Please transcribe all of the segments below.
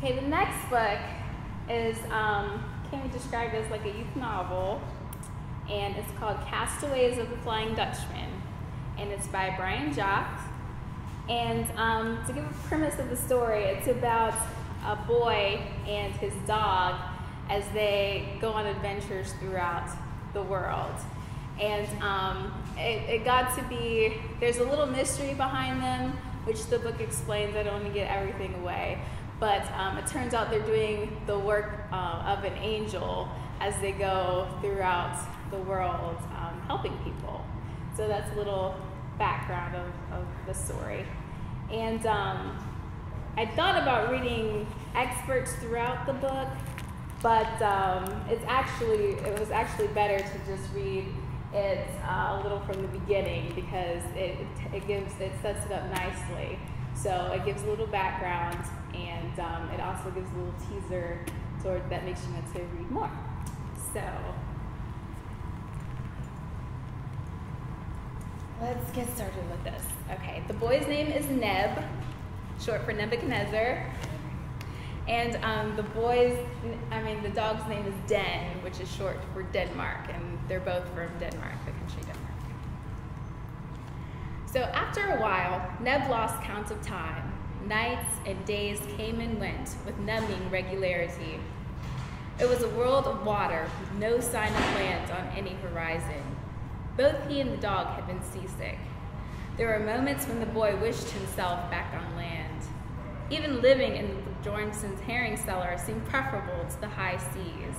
Okay, the next book is, can be described as like a youth novel, and it's called Castaways of the Flying Dutchman, and it's by Brian Jacques. And to give a premise of the story, it's about a boy and his dog as they go on adventures throughout the world. And it got to be, there's a little mystery behind them, which the book explains. I don't want to get everything away. But it turns out they're doing the work of an angel as they go throughout the world helping people. So that's a little background of the story. And I thought about reading excerpts throughout the book, but it was actually better to just read it a little from the beginning, because it sets it up nicely. So it gives a little background, and it also gives a little teaser that makes you want to read more. So let's get started with this. Okay, the boy's name is Neb, short for Nebuchadnezzar. And the dog's name is Den, which is short for Denmark, and they're both from Denmark, the country Denmark. So after a while, Neb lost count of time. Nights and days came and went with numbing regularity. It was a world of water with no sign of land on any horizon. Both he and the dog had been seasick. There were moments when the boy wished himself back on land. Even living in the Bjornson's herring cellar seemed preferable to the high seas.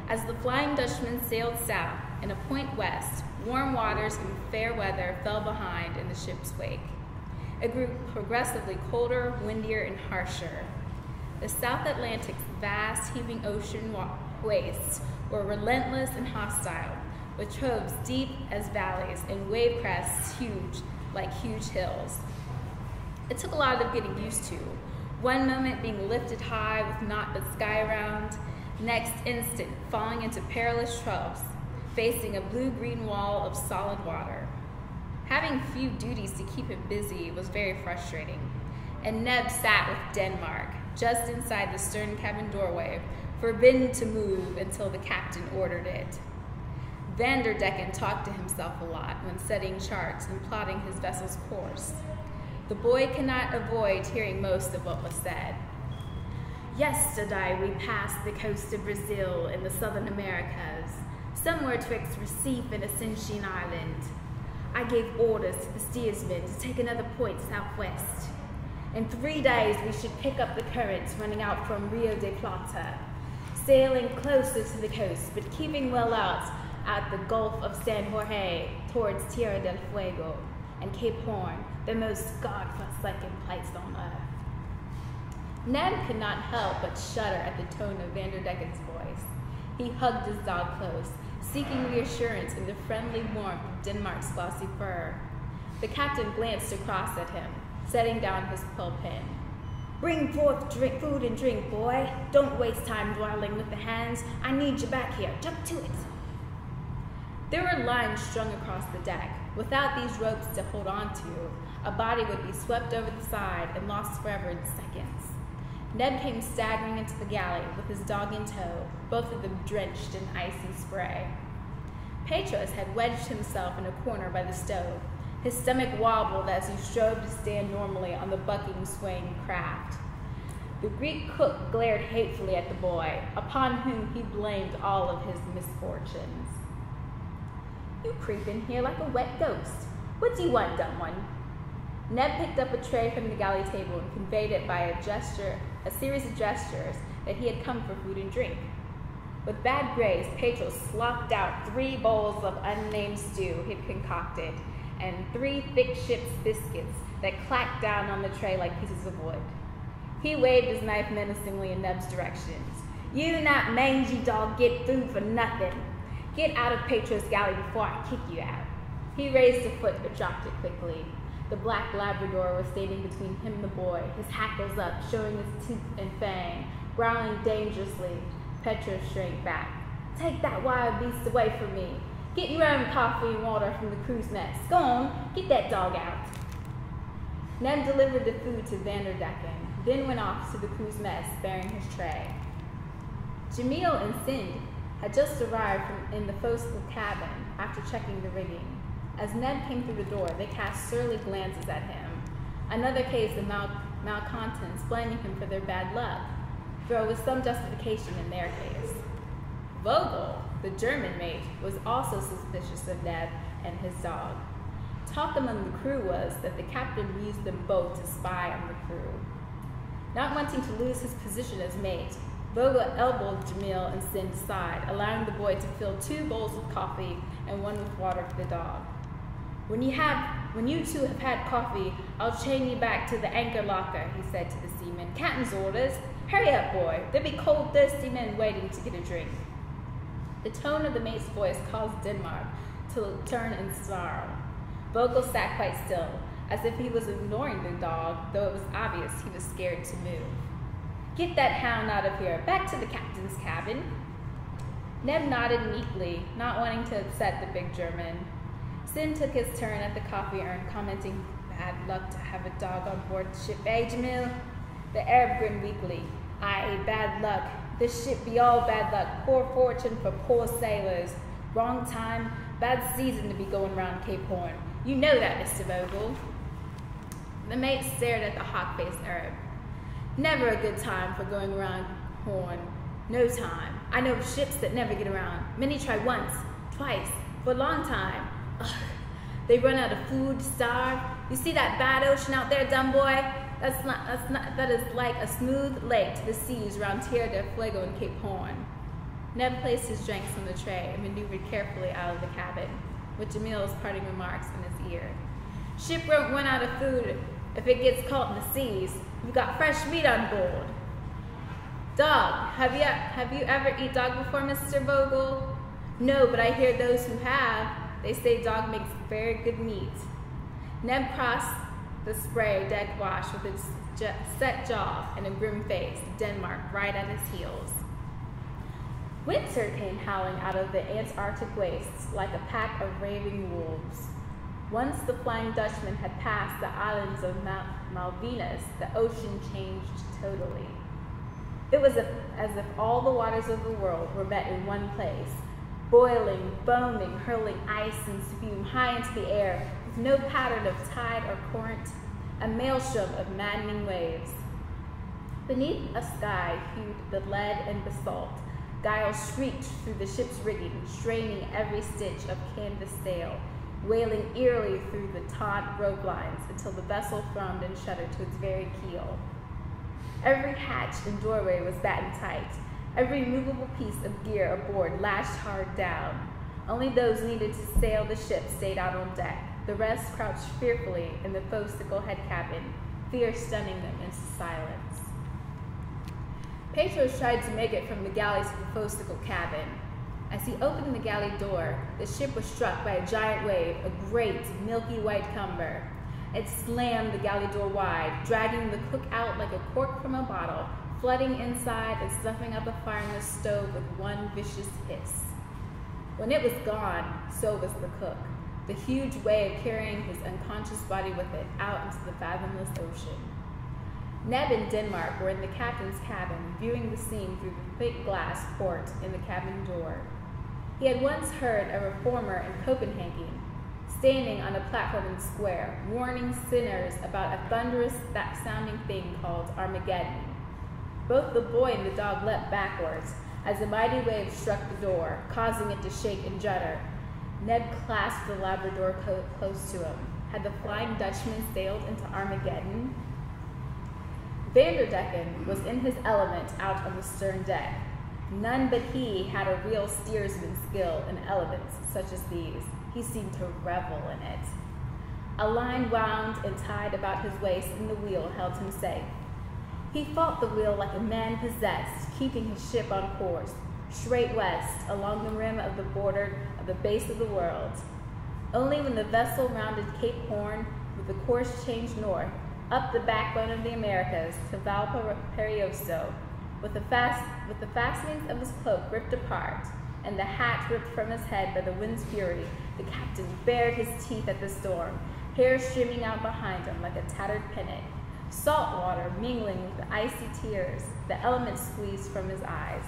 As the Flying Dutchman sailed south and a point west, warm waters and fair weather fell behind in the ship's wake. It grew progressively colder, windier, and harsher. The South Atlantic's vast, heaving ocean wastes were relentless and hostile, with troves deep as valleys and wave crests huge like huge hills. It took a lot of getting used to, one moment being lifted high with naught but sky around, next instant falling into perilous troughs, facing a blue-green wall of solid water. Having few duties to keep him busy was very frustrating, and Neb sat with Denmark, just inside the stern cabin doorway, forbidden to move until the captain ordered it. Vanderdecken talked to himself a lot when setting charts and plotting his vessel's course. The boy could not avoid hearing most of what was said. Yesterday we passed the coast of Brazil in the southern Americas, somewhere twixt Recife and Ascension Island. I gave orders to the steersman to take another point southwest. In 3 days we should pick up the currents running out from Rio de Plata, sailing closer to the coast but keeping well out at the Gulf of San Jorge towards Tierra del Fuego and Cape Horn, the most God-forsaken place on earth. Neb could not help but shudder at the tone of Vanderdecken's voice. He hugged his dog close, seeking reassurance in the friendly warmth of Denmark's glossy fur. The captain glanced across at him, setting down his quill pen. Bring forth food and drink, boy. Don't waste time dawdling with the hands. I need you back here. Jump to it. There were lines strung across the deck. Without these ropes to hold on to, a body would be swept over the side and lost forever in seconds. Neb came staggering into the galley with his dog in tow, both of them drenched in icy spray. Petros had wedged himself in a corner by the stove. His stomach wobbled as he strove to stand normally on the bucking, swaying craft. The Greek cook glared hatefully at the boy, upon whom he blamed all of his misfortunes. You creep in here like a wet ghost. What do you want, dumb one? Neb picked up a tray from the galley table and conveyed it by a series of gestures that he had come for food and drink. With bad grace, Petros slopped out 3 bowls of unnamed stew he'd concocted and 3 thick ship's biscuits that clacked down on the tray like pieces of wood. He waved his knife menacingly in Neb's directions. You not mangy dog get food for nothing. Get out of Petros' galley before I kick you out. He raised a foot but dropped it quickly. The black Labrador was standing between him and the boy, his hackles up, showing his teeth and fang, growling dangerously. Petros shrank back. Take that wild beast away from me. Get your own coffee and water from the crew's mess. Go on, get that dog out. Neb delivered the food to Vanderdecken, then went off to the crew's mess bearing his tray. Jamil and Sind had just arrived in the forecastle cabin after checking the rigging. As Neb came through the door, they cast surly glances at him, another case of malcontents blaming him for their bad luck, though with some justification in their case. Vogel, the German mate, was also suspicious of Neb and his dog. Talk among the crew was that the captain used them both to spy on the crew. Not wanting to lose his position as mate, Vogel elbowed Jamil and Sind aside, allowing the boy to fill 2 bowls with coffee and 1 with water for the dog. When you two have had coffee, I'll chain you back to the anchor locker, he said to the seaman. Captain's orders. Hurry up, boy. There'll be cold, thirsty men waiting to get a drink. The tone of the mate's voice caused Denmark to turn and snarl. Vogel sat quite still, as if he was ignoring the dog, though it was obvious he was scared to move. Get that hound out of here. Back to the captain's cabin. Neb nodded meekly, not wanting to upset the big German. Sin took his turn at the coffee urn, commenting, bad luck to have a dog on board the ship, eh, Jamil? The Arab grinned weakly. Aye, bad luck. This ship be all bad luck. Poor fortune for poor sailors. Wrong time, bad season to be going round Cape Horn. You know that, Mr. Vogel. The mate stared at the hawk-faced Arab. Never a good time for going around Horn. No time. I know of ships that never get around. Many try once, twice, for a long time. Ugh. They run out of food, starve. You see that bad ocean out there, dumb boy? That is like a smooth lake to the seas around Tierra del Fuego and Cape Horn. Neb placed his drinks on the tray and maneuvered carefully out of the cabin, with Jamil's parting remarks in his ear. Ship won't run out of food if it gets caught in the seas. You've got fresh meat on board. Dog. Have you ever eat dog before, Mr. Vogel? No, but I hear those who have. They say dog makes very good meat. Neb crossed the spray deck wash with its set jaw and a grim face, Denmark right at his heels. Winter came howling out of the Antarctic wastes like a pack of raving wolves. Once the Flying Dutchman had passed the islands of Malvinas, the ocean changed totally. It was as if all the waters of the world were met in one place, boiling, foaming, hurling ice and spume high into the air, with no pattern of tide or current, a maelstrom of maddening waves. Beneath a sky hued the lead and basalt, Giles shrieked through the ship's rigging, straining every stitch of canvas sail, wailing eerily through the taut rope lines until the vessel thrummed and shuddered to its very keel. Every hatch and doorway was battened tight. Every movable piece of gear aboard lashed hard down. Only those needed to sail the ship stayed out on deck. The rest crouched fearfully in the forecastle head cabin, fear stunning them into silence. Petros tried to make it from the galley to the forecastle cabin. As he opened the galley door, the ship was struck by a giant wave, a great, milky white cumber. It slammed the galley door wide, dragging the cook out like a cork from a bottle, flooding inside and stuffing up a fire in the stove with one vicious hiss. When it was gone, so was the cook, the huge wave carrying his unconscious body with it out into the fathomless ocean. Neb and Denmark were in the captain's cabin, viewing the scene through the thick glass port in the cabin door. He had once heard a reformer in Copenhagen, standing on a platform in the square, warning sinners about a thunderous-sounding thing called Armageddon. Both the boy and the dog leapt backwards as a mighty wave struck the door, causing it to shake and judder. Neb clasped the Labrador close to him. Had the Flying Dutchman sailed into Armageddon? Vanderdecken was in his element out on the stern deck. None but he had a real steersman's skill in elements such as these. He seemed to revel in it. A line wound and tied about his waist, and the wheel held him safe. He fought the wheel like a man possessed, keeping his ship on course, straight west, along the rim of the border of the base of the world. Only when the vessel rounded Cape Horn, with the course changed north, up the backbone of the Americas to Valparaiso, with the fastenings of his cloak ripped apart, and the hat ripped from his head by the wind's fury, the captain bared his teeth at the storm, hair streaming out behind him like a tattered pennant, salt water mingling with the icy tears, the elements squeezed from his eyes.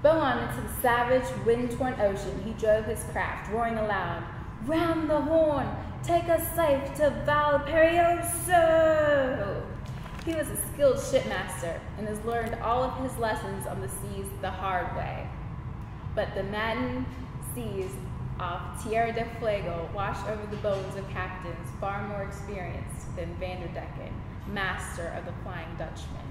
Bow on into the savage, wind-torn ocean, he drove his craft, roaring aloud, "Round the Horn! Take us safe to Valparaiso!" He was a skilled shipmaster and has learned all of his lessons on the seas the hard way. But the maddened seas off Tierra del Fuego washed over the bones of captains far more experienced than Vanderdecken, master of the Flying Dutchman.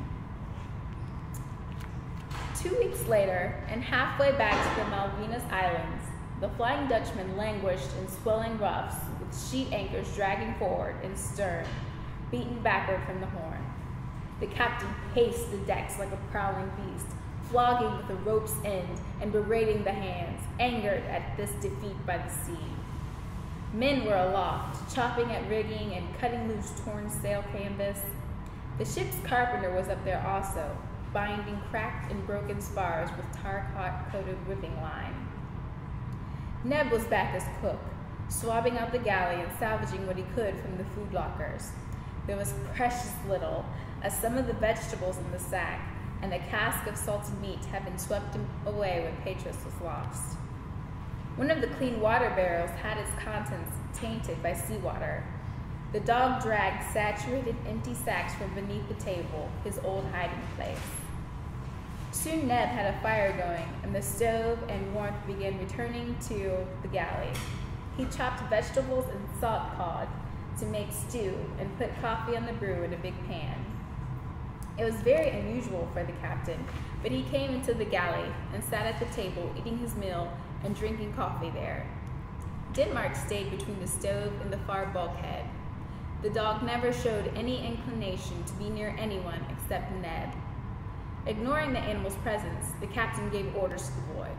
2 weeks later, and halfway back to the Malvinas Islands, the Flying Dutchman languished in swelling roughs with sheet anchors dragging forward and stern, beaten backward from the Horn. The captain paced the decks like a prowling beast, flogging with a rope's end and berating the hands, angered at this defeat by the sea. Men were aloft, chopping at rigging and cutting loose torn sail canvas. The ship's carpenter was up there also, binding cracked and broken spars with tar-coated whipping line. Neb was back as cook, swabbing out the galley and salvaging what he could from the food lockers. There was precious little, as some of the vegetables in the sack and a cask of salted meat had been swept away when Petrus was lost. One of the clean water barrels had its contents tainted by seawater. The dog dragged saturated empty sacks from beneath the table, his old hiding place. Soon Neb had a fire going, and the stove and warmth began returning to the galley. He chopped vegetables and salt cod to make stew and put coffee on the brew in a big pan. It was very unusual for the captain, but he came into the galley and sat at the table eating his meal and drinking coffee there. Denmark stayed between the stove and the far bulkhead. The dog never showed any inclination to be near anyone except Neb. Ignoring the animal's presence, the captain gave orders to the boy.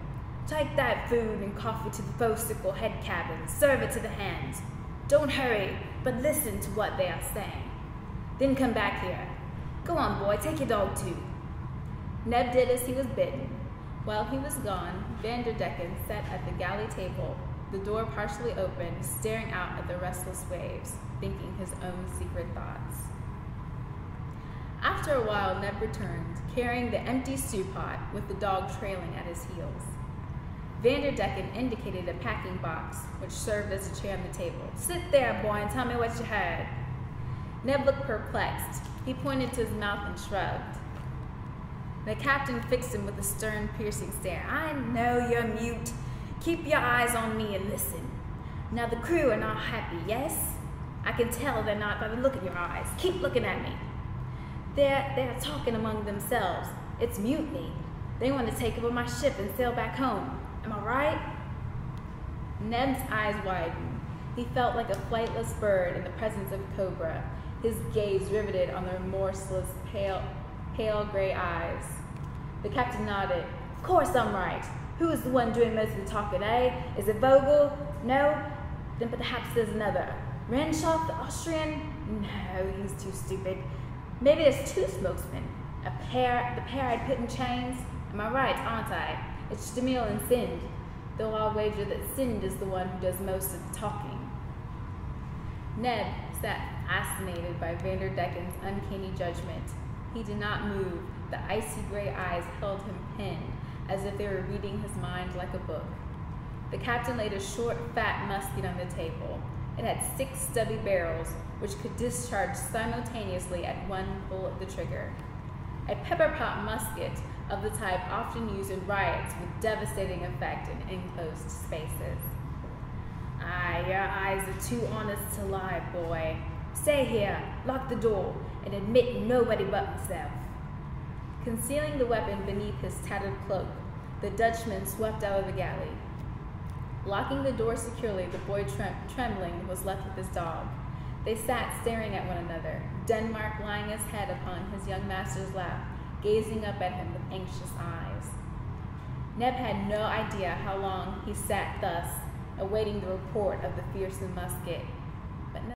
"Take that food and coffee to the forecastle head cabin. Serve it to the hands. Don't hurry, but listen to what they are saying. Then come back here. Go on, boy, take your dog too." Neb did as he was bidden. While he was gone, Vanderdecken sat at the galley table, the door partially open, staring out at the restless waves, thinking his own secret thoughts. After a while, Neb returned, carrying the empty stew pot with the dog trailing at his heels. Vanderdecken indicated a packing box, which served as a chair on the table. "Sit there, boy, and tell me what you heard." Neb looked perplexed. He pointed to his mouth and shrugged. The captain fixed him with a stern, piercing stare. "I know you're mute. Keep your eyes on me and listen. Now the crew are not happy, yes? I can tell they're not by the look in your eyes. Keep looking at me. They're talking among themselves. It's mutiny. They want to take over my ship and sail back home. Am I right?" Neb's eyes widened. He felt like a flightless bird in the presence of a cobra, his gaze riveted on the remorseless, pale gray eyes. The captain nodded. "Of course I'm right. Who is the one doing most of the talking, eh? Is it Vogel? No? Then perhaps there's another. Renshaw, the Austrian? No, he's too stupid. Maybe there's 2 spokesmen. The pair I'd put in chains. Am I right, aren't I? It's Stamil and Sind, though I'll wager that Sind is the one who does most of the talking." Neb sat fascinated by Vanderdecken's uncanny judgment. He did not move. The icy gray eyes held him pinned, as if they were reading his mind like a book. The captain laid a short, fat musket on the table. It had 6 stubby barrels, which could discharge simultaneously at one pull of the trigger. A pepper-pot musket of the type often used in riots with devastating effect in enclosed spaces. "Ah, your eyes are too honest to lie, boy. Stay here, lock the door, and admit nobody but myself." Concealing the weapon beneath his tattered cloak, the Dutchman swept out of the galley. Locking the door securely, the boy, trembling, was left with his dog. They sat staring at one another, Denmark lying his head upon his young master's lap, gazing up at him with anxious eyes. Neb had no idea how long he sat thus, awaiting the report of the fearsome musket.